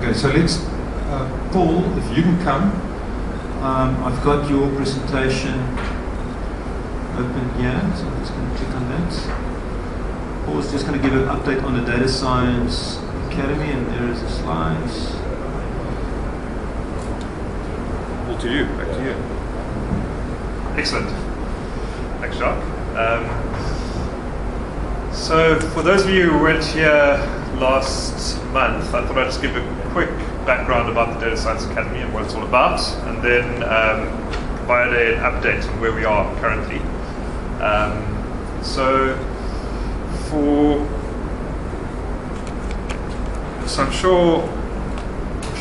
Okay, so let's, Paul, if you can come. I've got your presentation open here, so I'm just going to click on that. Paul's just going to give an update on the Data Science Academy, and there is the slides. All to you, back to you. Excellent. Thanks, Jacques. So for those of you who weren't here last month, I thought I'd just give a quick background about the Data Science Academy and what it's all about, and then provide an update on where we are currently. So I'm sure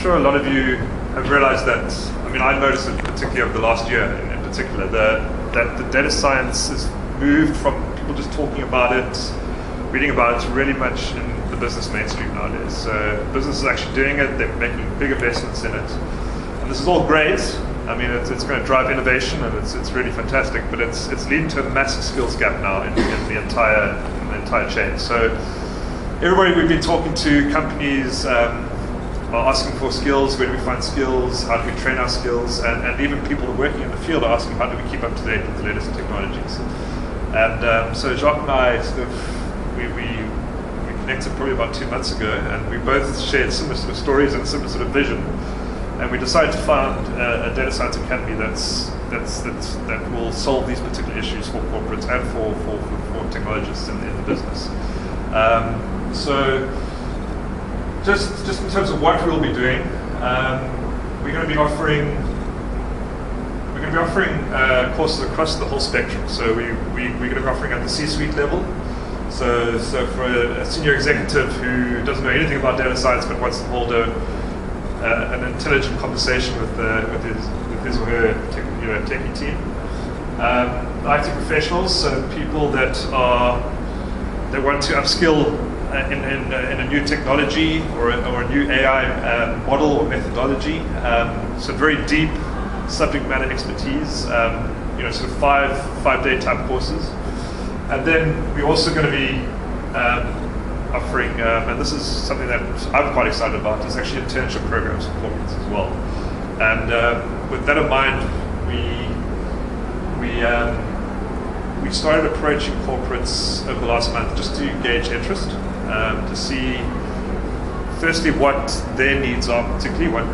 a lot of you have realized that, I mean, I noticed it particularly over the last year in particular, that the data science has moved from people just talking about it, reading about it, to really much in the business mainstream nowadays. So business is actually doing it, they're making big investments in it. And this is all great. I mean, it's going to drive innovation, and it's really fantastic, but it's leading to a massive skills gap now in the entire chain. So everybody we've been talking to, companies are asking for skills. Where do we find skills? How do we train our skills? And even people working in the field are asking, how do we keep up to date with the latest technologies? And so Jacques and I we connected probably about 2 months ago, and we both shared similar sort of stories and similar sort of vision. And we decided to found a data science academy that will solve these particular issues for corporates and for technologists in the business. So just in terms of what we'll be doing, we're going to be offering courses across the whole spectrum. So we're going to be offering at the C-suite level. So for a senior executive who doesn't know anything about data science but wants to hold an intelligent conversation with his or her techie team. IT professionals, so people that want to upskill in a new technology or a new AI model or methodology. So very deep subject matter expertise. Sort of five-day type courses. And then we're also going to be offering, and this is something that I'm quite excited about, is actually internship programs for corporates as well. And with that in mind, we started approaching corporates over the last month just to gauge interest, to see firstly what their needs are, particularly what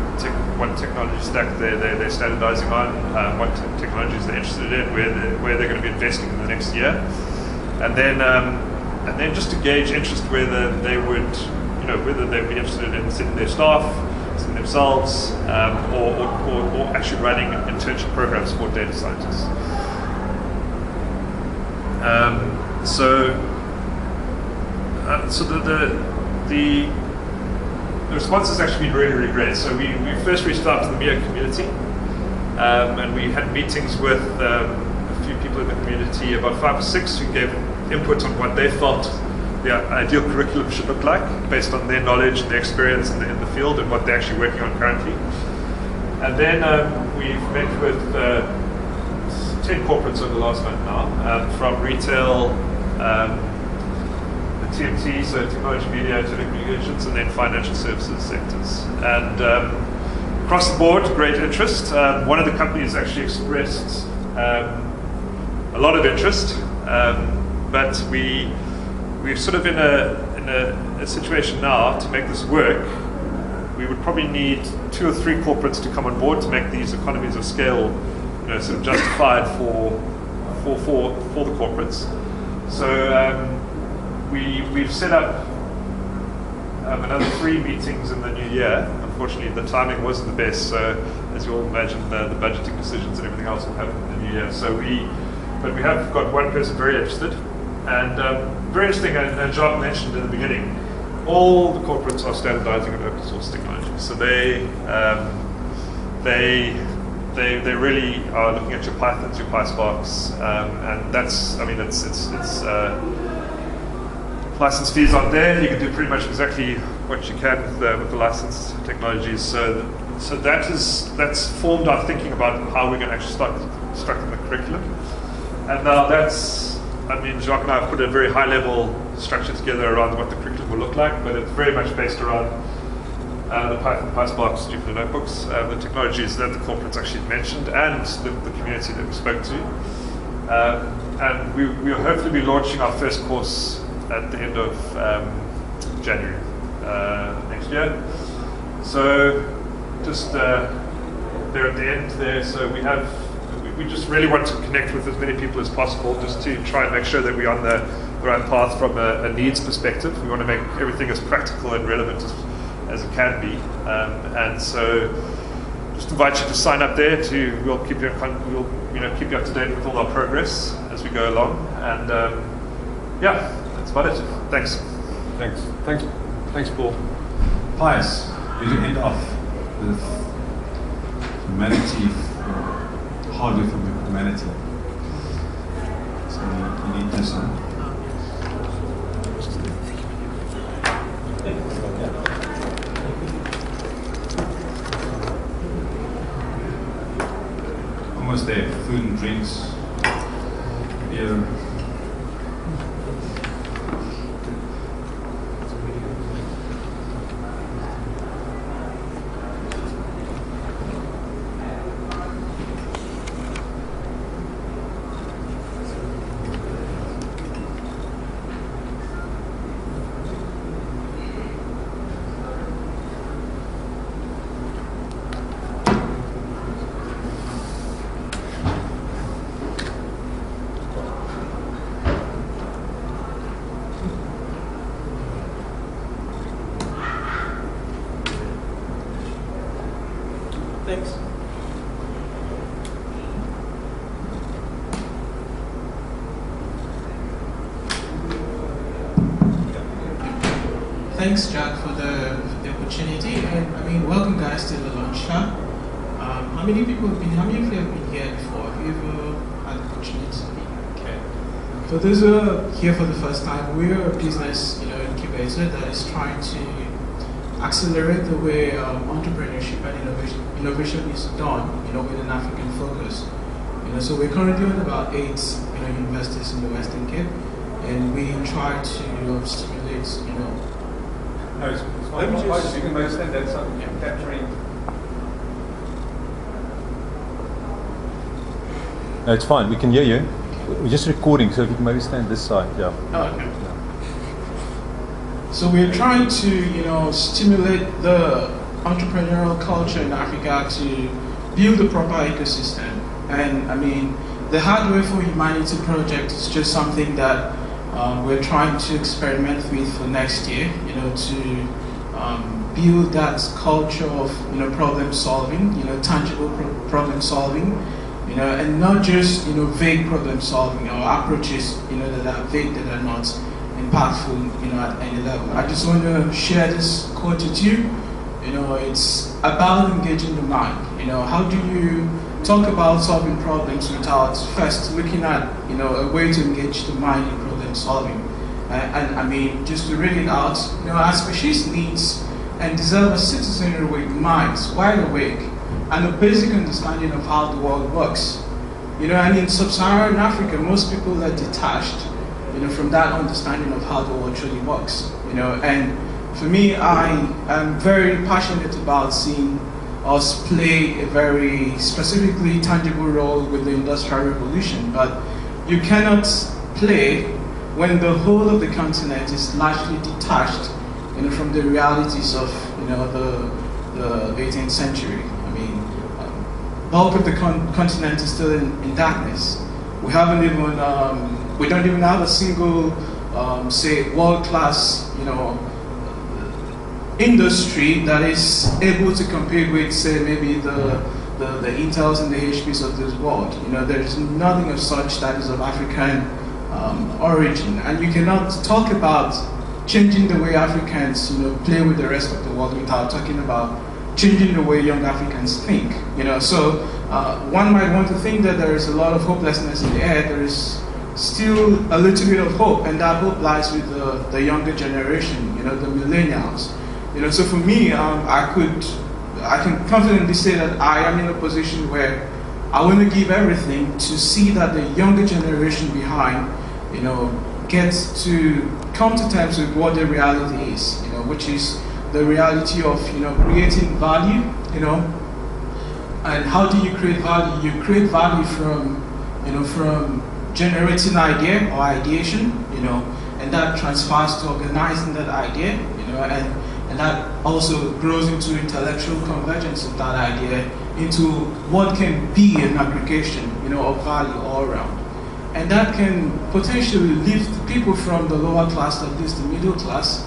technology stack they're standardizing on, what technologies they're interested in, where they're going to be investing in the next year. And then just to gauge interest whether they would, whether they'd be interested in sitting their staff, sitting themselves, or actually running internship programs for data scientists. So the response has actually been really, really great. So we first reached out to the MIIA community, and we had meetings with a few people in the community, about 5 or 6, who gave input on what they felt the ideal curriculum should look like, based on their knowledge and their experience in the field and what they're actually working on currently. And then we've met with 10 corporates over the last month now, from retail, the TMT, so technology, media, telecommunications, and then financial services sectors. And across the board, great interest. One of the companies actually expressed a lot of interest, but we're sort of in a situation now to make this work. We would probably need 2 or 3 corporates to come on board to make these economies of scale, sort of justified for the corporates. So we've set up another 3 meetings in the new year. Unfortunately, the timing wasn't the best, so as you all imagine, the budgeting decisions and everything else will happen in the new year. But we have got one person very interested, and very interesting, and Jacques mentioned in the beginning, all the corporates are standardizing on open source technology. So they really are looking at your Pythons, your PySparks, and that's, I mean, it's license fees aren't there. You can do pretty much exactly what you can with the licensed technologies. So that's formed our thinking about how we're going to actually start constructing the curriculum. And now Jacques and I have put a very high level structure together around what the curriculum will look like, but it's very much based around the Pius box, Jupyter notebooks, the technologies that the corporates actually mentioned, and the community that we spoke to. And we will hopefully be launching our first course at the end of January next year. So just there at the end there, so we just really want to connect with as many people as possible, just to try and make sure that we're on the right path from a needs perspective. We want to make everything as practical and relevant as it can be, and so just invite you to sign up there. We'll keep you keep you up to date with all our progress as we go along, and yeah, that's about it. Thanks, Paul. Pius, you end off with humanity, hardware for humanity. So you need this one. Almost there. Food and drinks, beer. Thanks. Thanks, Jacques, for the opportunity, and I mean, welcome guys to the LaunchLab. How many of you have been here before? Have you ever had the opportunity to be? Okay. For those who are here for the first time, we are a business, incubator that is trying to accelerate the way entrepreneurship and innovation is done, with an African focus. So we're currently on about 8, universities in the Western Cape, and we try to stimulate, No, it's fine. You can understand that something capturing. No, it's fine. We can hear you. We're just recording, so if you can maybe stand this side, yeah. Oh, okay. So we're trying to, stimulate the entrepreneurial culture in Africa to build a proper ecosystem. And I mean, the Hardware for Humanity project is just something that we're trying to experiment with for next year, to build that culture of, problem solving, tangible problem solving, and not just, vague problem solving or approaches, that are vague, that are not impactful, at any level. I just want to share this quote with you. It's about engaging the mind. How do you talk about solving problems without first looking at, a way to engage the mind in problem solving? And I mean, just to read it out, our species needs and deserve a citizenry with minds wide awake and a basic understanding of how the world works. And in sub-Saharan Africa, most people are detached, from that understanding of how the world truly works. And for me, I am very passionate about seeing us play a very specifically tangible role with the Industrial Revolution. But you cannot play when the whole of the continent is largely detached, from the realities of, the 18th century. I mean, bulk of the continent is still in darkness. We haven't even, we don't even have a single, say, world-class, industry that is able to compete with, say, maybe the Intels and the HPs of this world. There's nothing of such that is of African origin, and you cannot talk about changing the way Africans, play with the rest of the world without talking about changing the way young Africans think. So one might want to think that there is a lot of hopelessness in the air. There is still a little bit of hope, and that hope lies with the younger generation, the millennials. So for me, I can confidently say that I am in a position where I want to give everything to see that the younger generation behind, gets to come to terms with what the reality is, which is the reality of creating value, and how do you create value? You create value from generating idea or ideation, and that transfers to organizing that idea, and that also grows into intellectual convergence of that idea into what can be an aggregation, of value all around. And that can potentially lift people from the lower class, at least the middle class,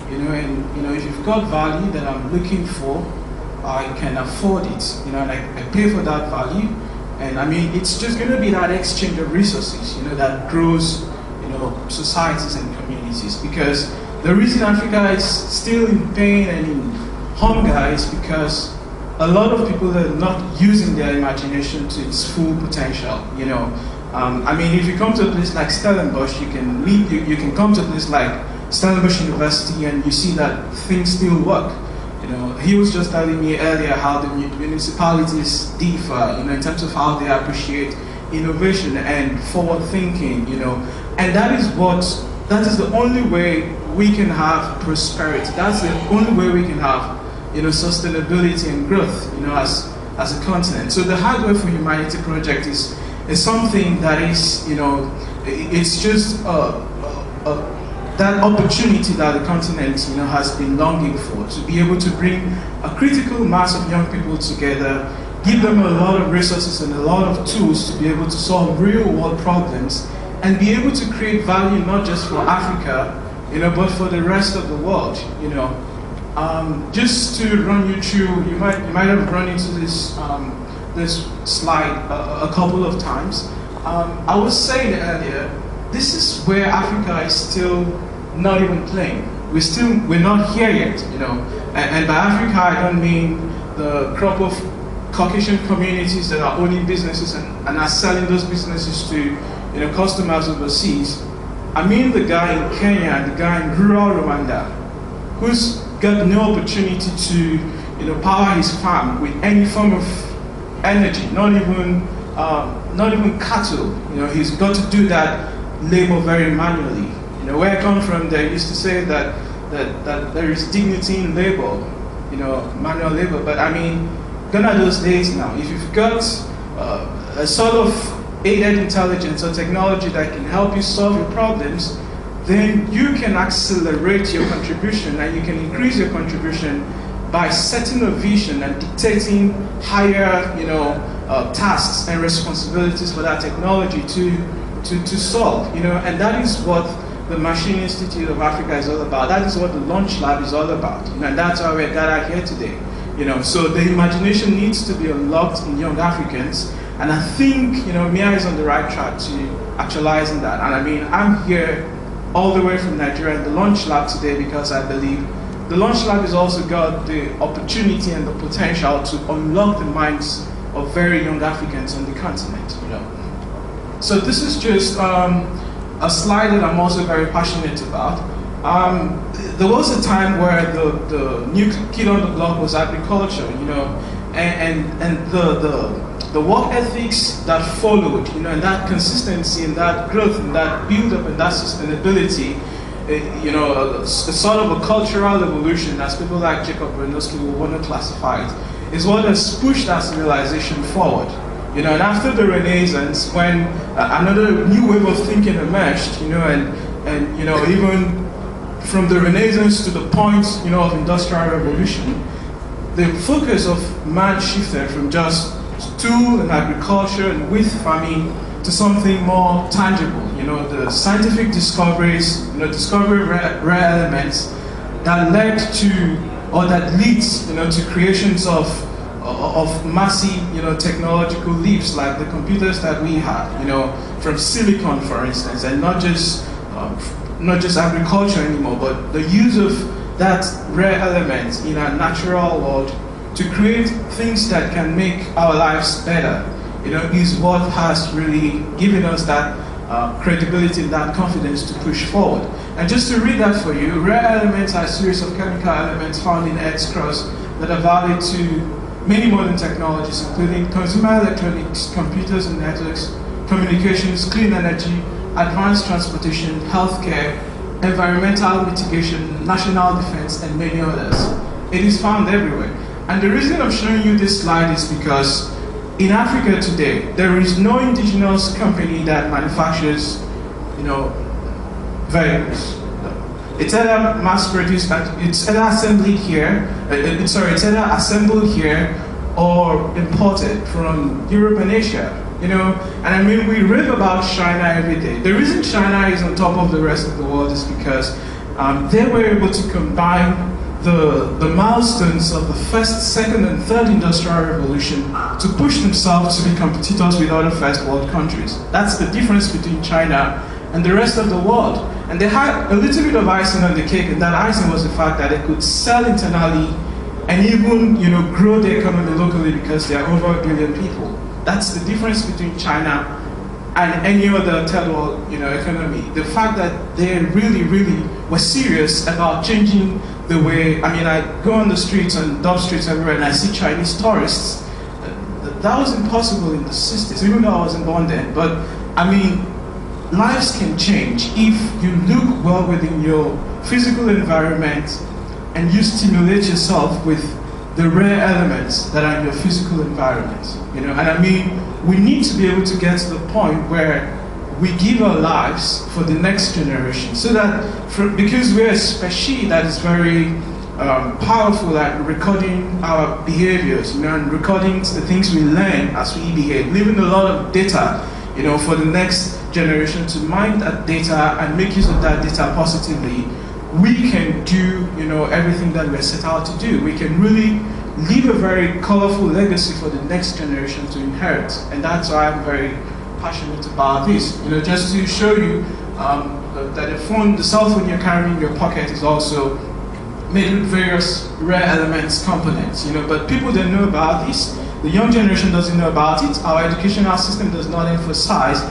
and if you've got value that I'm looking for, I can afford it, and I pay for that value. And I mean, it's just going to be that exchange of resources, that grows, societies and communities. Because the reason Africa is still in pain and in hunger is because a lot of people are not using their imagination to its full potential. I mean, if you come to a place like Stellenbosch, you can come to a place like Stellenbosch University and you see that things still work. He was just telling me earlier how the municipalities differ, in terms of how they appreciate innovation and forward thinking, and that is the only way we can have prosperity. That's the only way we can have, sustainability and growth, as a continent. So the Hardware for Humanity project is something that is, it's just that opportunity that the continent, has been longing for, to be able to bring a critical mass of young people together, give them a lot of resources and a lot of tools to be able to solve real world problems, and be able to create value not just for Africa, but for the rest of the world. Just to run you through, you might have run into this this slide a couple of times. I was saying earlier, this is where Africa is still not even playing. We're not here yet, And by Africa, I don't mean the crop of Caucasian communities that are owning businesses and are selling those businesses to, customers overseas. I mean the guy in Kenya and the guy in rural Rwanda, who's got no opportunity to, power his farm with any form of energy, not even cattle. He's got to do that labor very manually. Where I come from, they used to say that there is dignity in labor, manual labor. But I mean, gone are those days now. If you've got a sort of aided intelligence or technology that can help you solve your problems, then you can accelerate your contribution and you can increase your contribution by setting a vision and dictating higher, tasks and responsibilities for that technology to solve, and that is what the Machine Institute of Africa is all about. That is what the LaunchLab is all about, and that's why we're gathered here today. So the imagination needs to be unlocked in young Africans, and I think, MIIA is on the right track to actualizing that. And I mean, I'm here all the way from Nigeria in the LaunchLab today because I believe the LaunchLab has also got the opportunity and the potential to unlock the minds of very young Africans on the continent, So this is just a slide that I'm also very passionate about. There was a time where the new kid on the block was agriculture, and the work ethics that followed, and that consistency and that growth and that build-up and that sustainability, sort of a cultural evolution, as people like Jacob Bernowski will want to classify it, is what has pushed our civilization forward. And after the Renaissance, when another new wave of thinking emerged, and even from the Renaissance to the point, of Industrial Revolution, the focus of man shifted from just tool and agriculture and wheat farming to something more tangible. The scientific discoveries, discovering rare elements that led to, or that leads, to creations of massive, technological leaps like the computers that we have, from silicon, for instance, and not just agriculture anymore, but the use of that rare element in our natural world to create things that can make our lives better, is what has really given us that credibility and that confidence to push forward. And just to read that for you, rare elements are a series of chemical elements found in Earth's crust that are valid to many modern technologies, including consumer electronics, computers and networks, communications, clean energy, advanced transportation, healthcare, environmental mitigation, national defense, and many others. It is found everywhere. And the reason I'm showing you this slide is because in Africa today, there is no indigenous company that manufactures, vehicles. It's either mass produced, it's either assembled here, it's either assembled here or imported from Europe and Asia. And I mean, we read about China every day. The reason China is on top of the rest of the world is because they were able to combine the milestones of the first, second, and third industrial revolution to push themselves to be competitors with other first world countries. That's the difference between China and the rest of the world. And they had a little bit of icing on the cake, and that icing was the fact that they could sell internally and even, grow the economy locally because there are over 1 billion people. That's the difference between China and any other third world, economy. The fact that they really, really were serious about changing the way. I mean, I go on the streets and dub streets everywhere, and I see Chinese tourists. That was impossible in the 60s, even though I wasn't born then. But I mean, lives can change if you look well within your physical environment and you stimulate yourself with the rare elements that are in your physical environment. And I mean, we need to be able to get to the point where we give our lives for the next generation, so that because we're a species that is very powerful at recording our behaviors, and recording the things we learn as we behave, leaving a lot of data, for the next generation to mine that data and make use of that data positively. We can do, everything that we're set out to do. We can really leave a very colorful legacy for the next generation to inherit, and that's why I'm very passionate about this. Just to show you that the cell phone you're carrying in your pocket is also made with various rare elements, components. But people don't know about this. The young generation doesn't know about it. Our educational system does not emphasize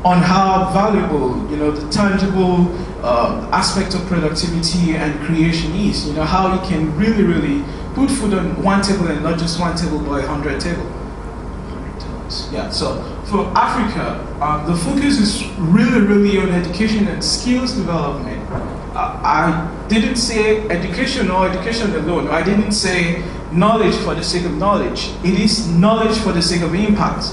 on how valuable, the tangible aspect of productivity and creation is. How you can really, really put food on one table, and not just one table, but 100 tables. Yeah. So for Africa, the focus is really, really on education and skills development. I didn't say education or education alone. I didn't say knowledge for the sake of knowledge. It is knowledge for the sake of impact.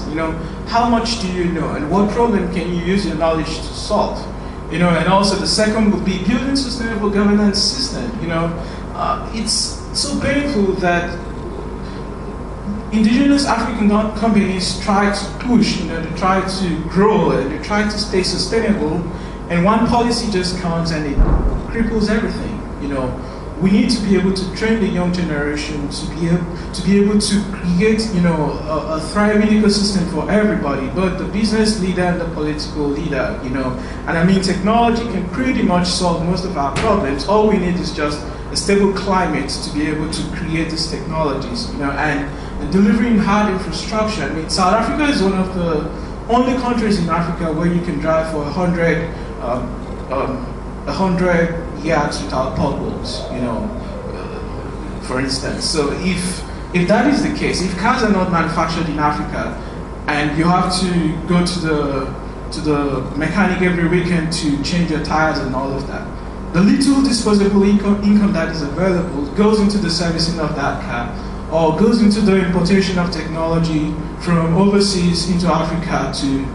How much do you know, and what problem can you use your knowledge to solve? And also the second would be building sustainable governance system. It's so painful that indigenous African companies try to push, they try to grow, and they try to stay sustainable, and one policy just comes and it cripples everything. We need to be able to train the young generation to be able to create, a thriving ecosystem for everybody, both the business leader and the political leader. And I mean, technology can pretty much solve most of our problems. All we need is just a stable climate to be able to create these technologies. And delivering hard infrastructure. I mean, South Africa is one of the only countries in Africa where you can drive for 100 yards without potholes, for instance. So if that is the case, if cars are not manufactured in Africa, and you have to go to the mechanic every weekend to change your tires and all of that, the little disposable income that is available goes into the servicing of that car, or goes into the importation of technology from overseas into Africa to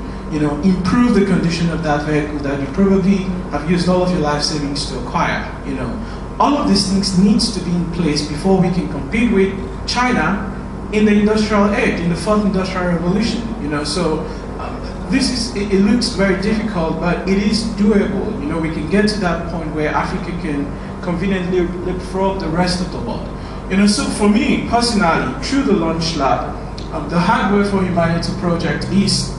improve the condition of that vehicle that you probably have used all of your life savings to acquire. All of these things needs to be in place before we can compete with China in the industrial age, in the fourth industrial revolution. So it looks very difficult, but it is doable. We can get to that point where Africa can conveniently leapfrog the rest of the world. So for me personally, through the LaunchLab, the Hardware for Humanity project is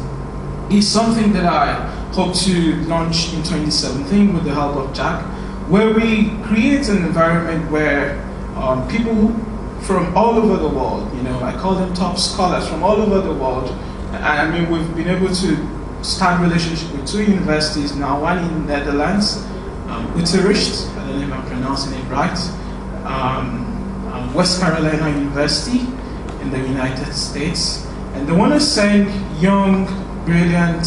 something that I hope to launch in 2017 with the help of Jacques, where we create an environment where people from all over the world, I call them top scholars from all over the world, and I mean, we've been able to start relationship with 2 universities now, one in Netherlands, Utrecht, I don't know if I'm pronouncing it right, West Carolina University in the United States, and they want to send young, brilliant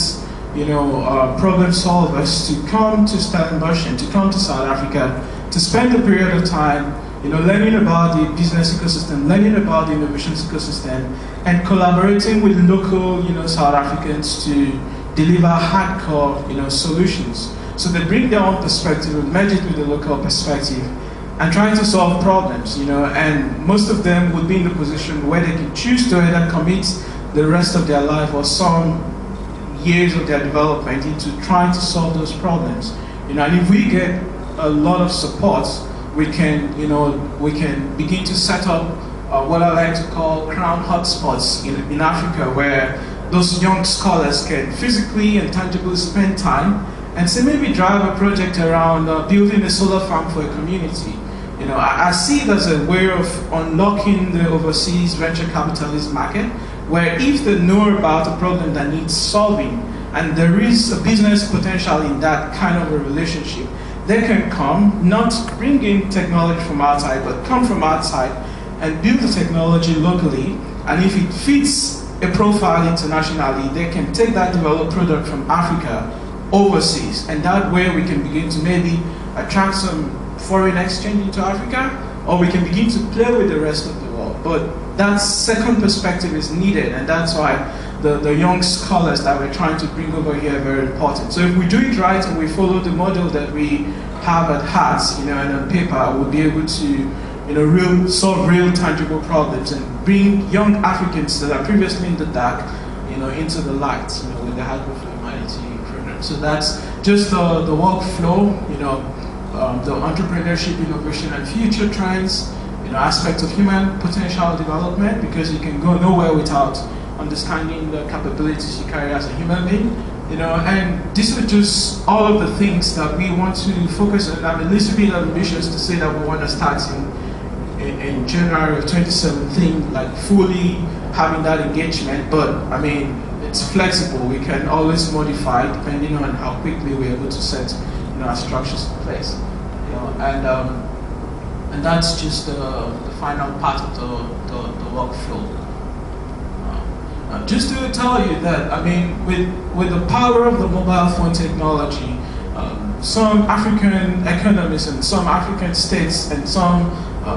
problem solvers to come to Stellenbosch and to come to South Africa to spend a period of time, learning about the business ecosystem, learning about the innovations ecosystem, and collaborating with local, South Africans to deliver hardcore, solutions. So they bring their own perspective and merge it with the local perspective and try to solve problems, and most of them would be in the position where they can choose to either commit the rest of their life or some years of their development into trying to solve those problems. And if we get a lot of support, we can begin to set up what I like to call crown hotspots in Africa, where those young scholars can physically and tangibly spend time and say maybe drive a project around building a solar farm for a community. I see it as a way of unlocking the overseas venture capitalist market, where if they know about a problem that needs solving and there is a business potential in that kind of a relationship, they can come, not bring in technology from outside, but come from outside and build the technology locally. And if it fits a profile internationally, they can take that developed product from Africa overseas. And that way we can begin to maybe attract some foreign exchange into Africa, or we can begin to play with the rest of the world. But that second perspective is needed, and that's why the young scholars that we're trying to bring over here are very important. So if we do it right and we follow the model that we have at heart, and on paper, we'll be able to solve real tangible problems and bring young Africans that are previously in the dark, into the light, with the Hardware for Humanity program. So that's just the workflow, the entrepreneurship, innovation, and future trends, aspects of human potential development, because you can go nowhere without understanding the capabilities you carry as a human being, and these are just all of the things that we want to focus on. I'm a little bit ambitious to say that we want to start in January of 2017, like fully having that engagement, but I mean, it's flexible. We can always modify depending on how quickly we're able to set our structures in place, and that's just the final part of the workflow. Just to tell you that, I mean, with the power of the mobile phone technology, some African economies and some African states and some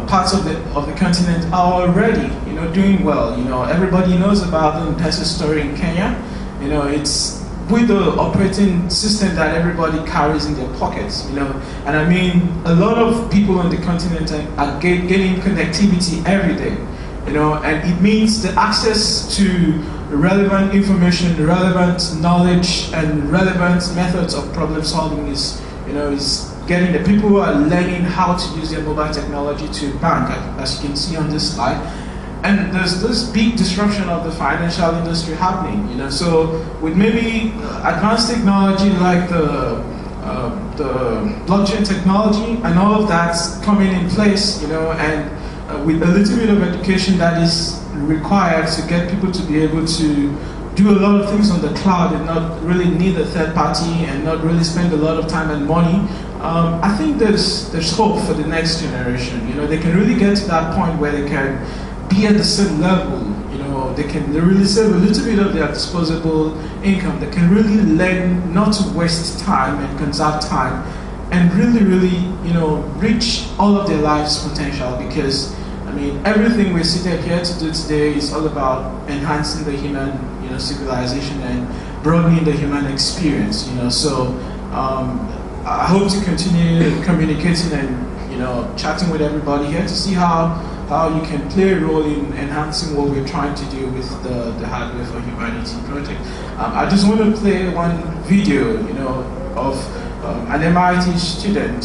parts of the continent are already, doing well. Everybody knows about the M-Pesa story in Kenya. It's with the operating system that everybody carries in their pockets, and I mean, a lot of people on the continent are getting connectivity every day, and it means the access to relevant information, relevant knowledge, and relevant methods of problem solving is getting the people who are learning how to use their mobile technology to bank, as you can see on this slide. And there's this big disruption of the financial industry happening, So with maybe advanced technology like the blockchain technology and all of that's coming in place, and with a little bit of education that is required to get people to be able to do a lot of things on the cloud and not really need a third party and not really spend a lot of time and money. I think there's hope for the next generation. They can really get to that point where they can be at the same level, they can really save a little bit of their disposable income. They can really learn not to waste time and conserve time and really, reach all of their life's potential, because, I mean, everything we're seated here to do today is all about enhancing the human, civilization and broadening the human experience, So I hope to continue communicating and, chatting with everybody here to see how you can play a role in enhancing what we're trying to do with the Hardware for Humanity project. I just want to play one video, of an MIT student,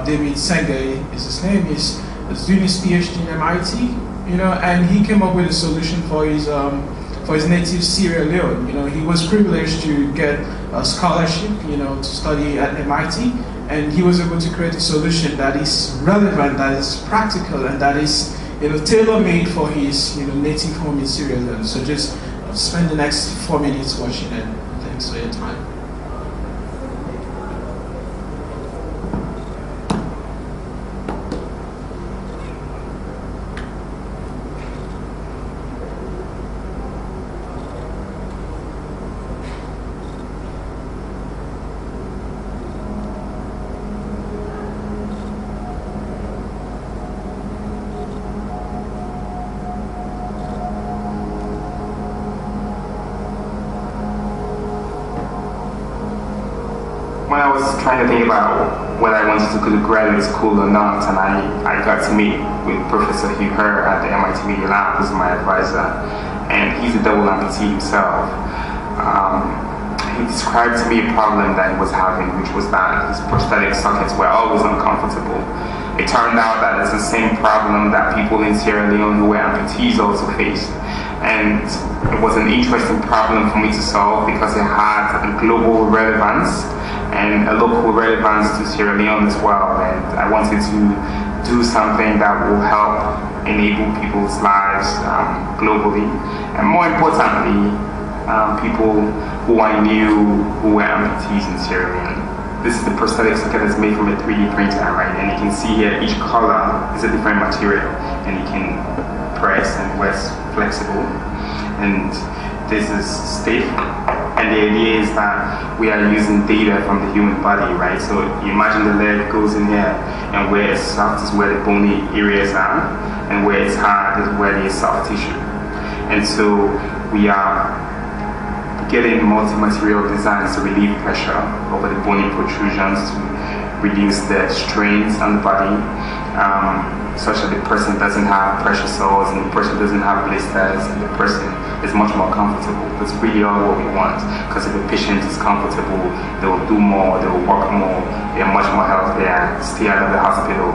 David Senge is his name. He's doing his PhD in MIT, and he came up with a solution for his native Sierra Leone. He was privileged to get a scholarship, to study at MIT. And he was able to create a solution that is relevant, that is practical, and that is tailor-made for his native home in Sierra Leone. So just spend the next 4 minutes watching it. Thanks for your time. trying to think about whether I wanted to go to graduate school or not, and I got to meet with Professor Hugh at the MIIA Lab, who's my advisor, and he's a double amputee himself. He described to me a problem that he was having, which was that his prosthetic sockets were always uncomfortable. It turned out that it's the same problem that people in Sierra Leone who were amputees also faced. And it was an interesting problem for me to solve because it had a global relevance and a local relevance to Sierra Leone as well. And I wanted to do something that will help enable people's lives globally. And more importantly, people who I knew who were amputees in Sierra Leone. This is the prosthetic socket that's made from a 3D printer, right? And you can see here each color is a different material, and you can press and it's flexible. And this is stiff. And the idea is that we are using data from the human body, right? So you imagine the leg goes in here, and where it's soft is where the bony areas are, and where it's hard is where there's soft tissue. And so we are getting multi-material designs to relieve pressure over the bony protrusions to reduce the strains on the body, such that the person doesn't have pressure sores and the person doesn't have blisters and the person is much more comfortable. That's really all what we want, because if the patient is comfortable, they will do more, they will work more, they are much more healthier, stay out of the hospital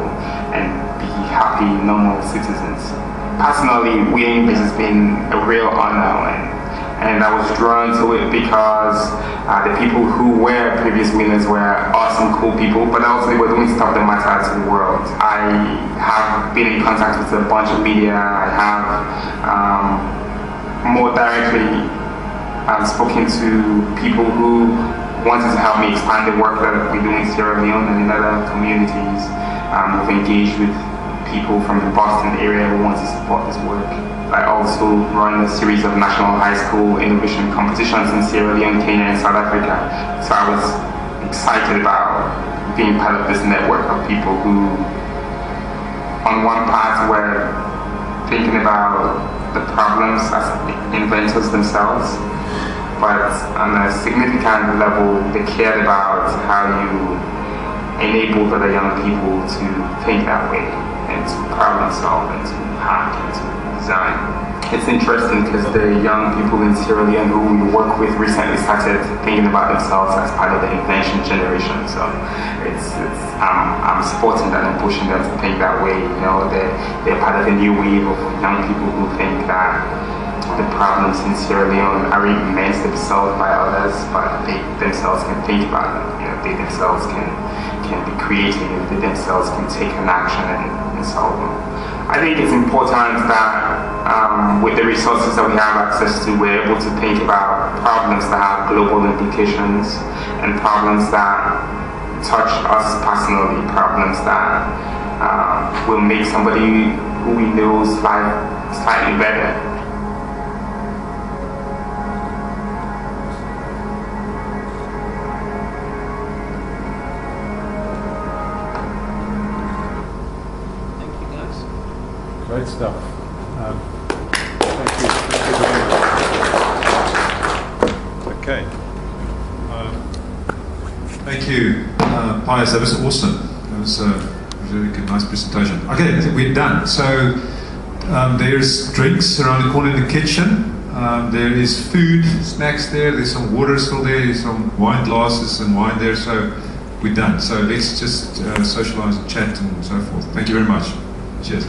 and be happy, normal citizens. Personally, winning this has been a real honor, and I was drawn to it because the people who were previous winners were awesome, cool people, but also they were doing stuff that mattered to the world. I have been in contact with a bunch of media. I have more directly spoken to people who wanted to help me expand the work that we do in Sierra Leone and in other communities. We've engaged with people from the Boston area who want to support this work. I also run a series of national high school innovation competitions in Sierra Leone, Kenya, and South Africa. So I was excited about being part of this network of people who, on one part, were thinking about the problems as inventors themselves, but on a significant level, they cared about how you enable other young people to think that way and to problem solve and to hack and to design. It's interesting because the young people in Sierra Leone who we work with recently started thinking about themselves as part of the invention generation. So I'm supporting that and pushing them to think that way. You know, they're part of a new wave of young people who think that the problems in Sierra Leone aren't meant to be solved by others, but they themselves can think about them. You know, they themselves can be creative, they themselves can take an action and solve them. I think it's important that with the resources that we have access to, we're able to think about problems that have global implications and problems that touch us personally, problems that will make somebody who we know's life slightly better. Great stuff. Thank you. Thank you very much. Okay. Thank you, Pius. That was awesome. That was a really good, nice presentation. Okay, I think we're done. So there's drinks around the corner in the kitchen. There is food, snacks there. There's some water still there. There's some wine glasses and wine there. So we're done. So let's just socialize and chat and so forth. Thank you very much. Cheers.